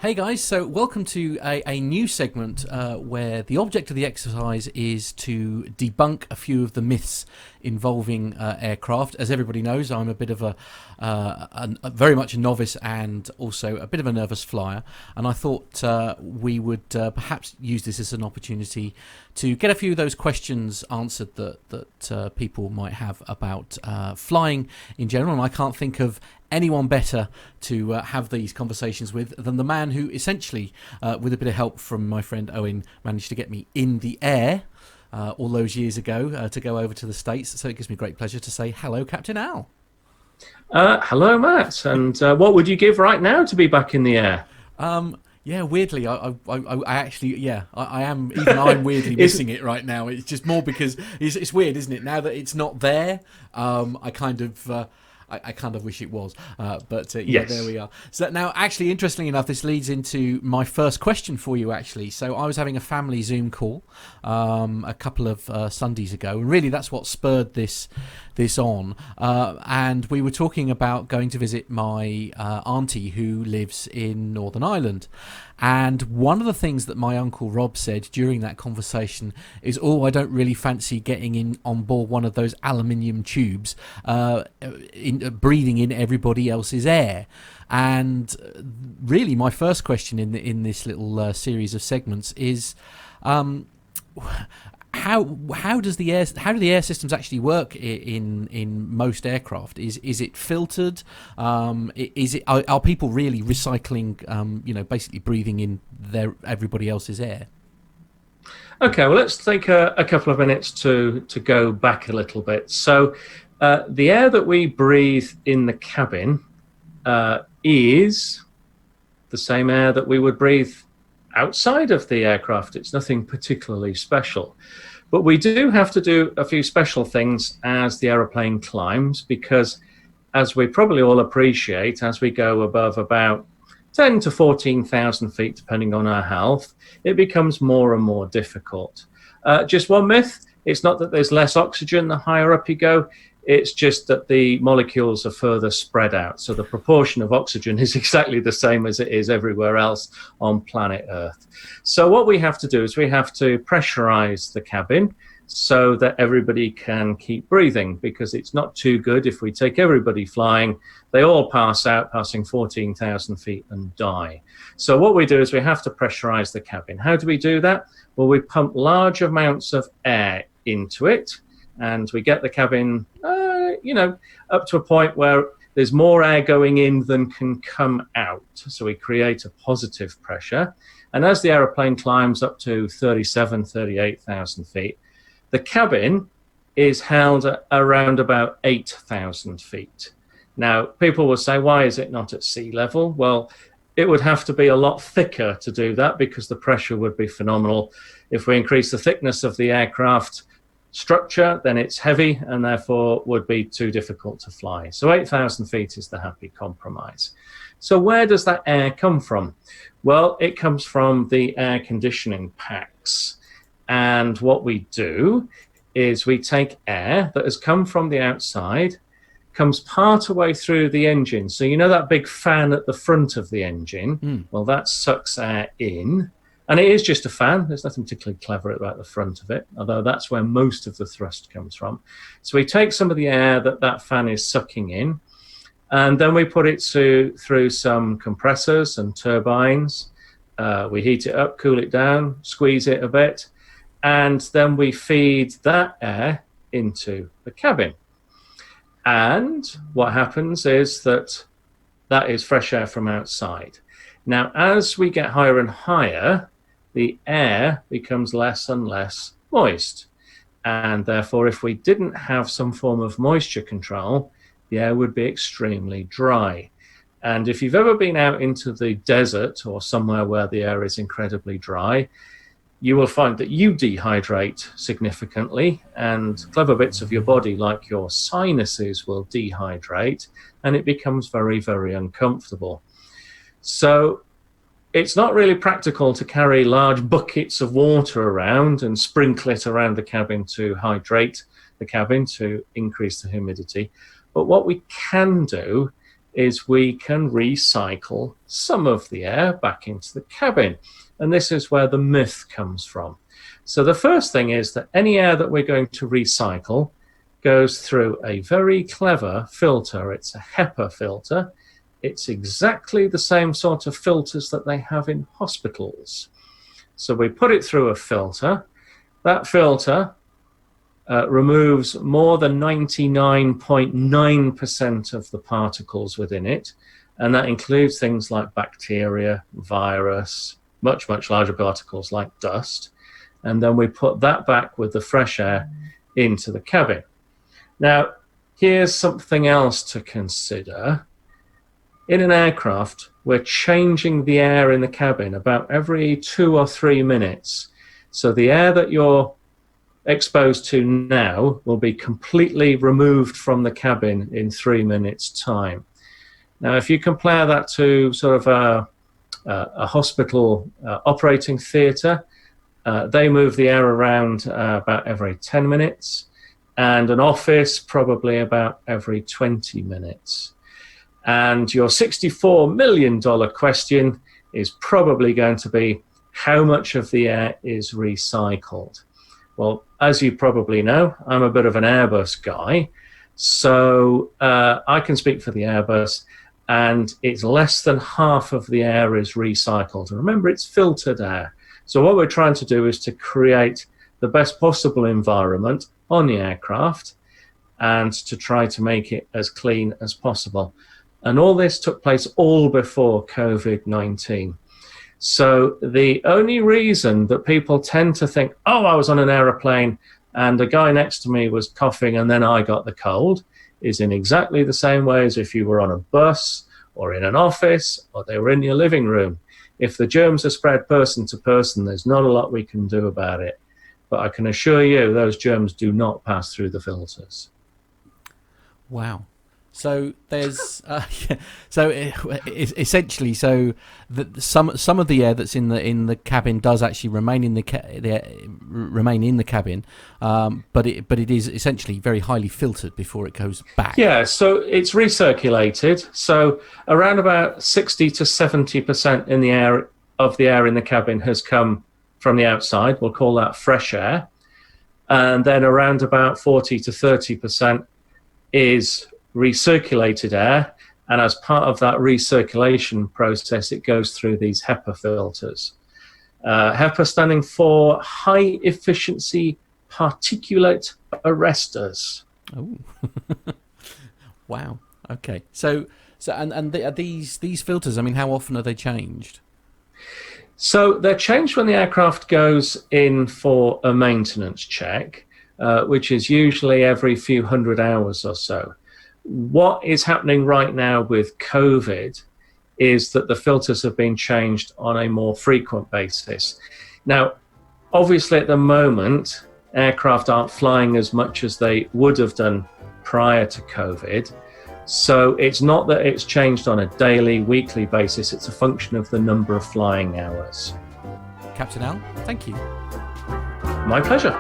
Hey guys, so welcome to a new segment where the object of the exercise is to debunk a few of the myths involving aircraft. As everybody knows, I'm a bit of a very much a novice and also a bit of a nervous flyer, and I thought we would perhaps use this as an opportunity to get a few of those questions answered that people might have about flying in general. And I can't think of anyone better to have these conversations with than the man who essentially, with a bit of help from my friend Owen, managed to get me in the air all those years ago to go over to the States. So it gives me great pleasure to say hello, Captain Al. Hello, Matt. And what would you give right now to be back in the air? Yeah, weirdly, I actually, yeah, I am. Even I'm weirdly missing it right now. It's just more because it's weird, isn't it? Now that it's not there, I kind of wish it was, but yeah, Yes. There we are. So now, actually, interestingly enough, this leads into my first question for you. Actually, so I was having a family Zoom call a couple of Sundays ago, and really that's what spurred this on. And we were talking about going to visit my auntie who lives in Northern Ireland. And one of the things that my Uncle Rob said during that conversation is, I don't really fancy getting in on board one of those aluminium tubes, breathing in everybody else's air. And really, my first question in this little series of segments is, how do the air systems actually work in most aircraft? Is it filtered? Are people really recycling? Basically breathing in everybody else's air? Okay, well, let's take a couple of minutes to go back a little bit. So the air that we breathe in the cabin is the same air that we would breathe outside of the aircraft. It's nothing particularly special. But we do have to do a few special things as the aeroplane climbs, because as we probably all appreciate, as we go above about 10 to 14,000 feet, depending on our health, it becomes more and more difficult. Just one myth, it's not that there's less oxygen the higher up you go, it's just that the molecules are further spread out. So the proportion of oxygen is exactly the same as it is everywhere else on planet Earth. So what we have to do is we have to pressurize the cabin so that everybody can keep breathing, because it's not too good if we take everybody flying, they all pass out, passing 14,000 feet and die. So what we do is we have to pressurize the cabin. How do we do that? Well, we pump large amounts of air into it, and we get the cabin, up to a point where there's more air going in than can come out. So we create a positive pressure. And as the aeroplane climbs up to 38,000 feet, the cabin is held at around about 8,000 feet. Now, people will say, why is it not at sea level? Well, it would have to be a lot thicker to do that, because the pressure would be phenomenal. If we increase the thickness of the aircraft structure, then it's heavy and therefore would be too difficult to fly. So 8,000 feet is the happy compromise. So where does that air come from? Well, it comes from the air conditioning packs. And what we do is we take air that has come from the outside, comes part away through the engine. So you know that big fan at the front of the engine? Well, that sucks air in. And it is just a fan. There's nothing particularly clever about the front of it, although that's where most of the thrust comes from. So we take some of the air that fan is sucking in, and then we put it through some compressors and turbines. We heat it up, cool it down, squeeze it a bit, and then we feed that air into the cabin. And what happens is that is fresh air from outside. Now, as we get higher and higher, the air becomes less and less moist. And therefore, if we didn't have some form of moisture control, the air would be extremely dry. And if you've ever been out into the desert or somewhere where the air is incredibly dry, you will find that you dehydrate significantly, and clever bits of your body, like your sinuses, will dehydrate, and it becomes very, very uncomfortable. So it's not really practical to carry large buckets of water around and sprinkle it around the cabin to hydrate the cabin to increase the humidity. But what we can do is we can recycle some of the air back into the cabin. And this is where the myth comes from. So the first thing is that any air that we're going to recycle goes through a very clever filter. It's a HEPA filter. It's exactly the same sort of filters that they have in hospitals. So we put it through a filter. That filter removes more than 99.9% of the particles within it. And that includes things like bacteria, virus, much, much larger particles like dust. And then we put that back with the fresh air into the cabin. Now, here's something else to consider. In an aircraft, we're changing the air in the cabin about every 2 or 3 minutes. So the air that you're exposed to now will be completely removed from the cabin in 3 minutes' time. Now, if you compare that to sort of a hospital operating theatre, they move the air around about every 10 minutes, and an office probably about every 20 minutes. And your $64 million question is probably going to be, how much of the air is recycled? Well, as you probably know, I'm a bit of an Airbus guy, so I can speak for the Airbus, and it's less than half of the air is recycled. And remember, it's filtered air. So what we're trying to do is to create the best possible environment on the aircraft and to try to make it as clean as possible. And all this took place all before COVID-19. So the only reason that people tend to think, oh, I was on an aeroplane and the guy next to me was coughing and then I got the cold, is in exactly the same way as if you were on a bus or in an office or they were in your living room. If the germs are spread person to person, there's not a lot we can do about it. But I can assure you those germs do not pass through the filters. Wow. So there's essentially some of the air that's in the cabin does actually remain in the cabin, but it is essentially very highly filtered before it goes back. Yeah, so it's recirculated. So around about 60 to 70% in the air of the air in the cabin has come from the outside. We'll call that fresh air, and then around about 40 to 30% is recirculated air, and as part of that recirculation process it goes through these HEPA filters. HEPA standing for high efficiency particulate arresters. Oh. Wow. Okay. So these filters, I mean, how often are they changed? So they're changed when the aircraft goes in for a maintenance check, which is usually every few hundred hours or so. What is happening right now with COVID is that the filters have been changed on a more frequent basis. Now, obviously at the moment, aircraft aren't flying as much as they would have done prior to COVID. So it's not that it's changed on a daily, weekly basis. It's a function of the number of flying hours. Captain Al, thank you. My pleasure.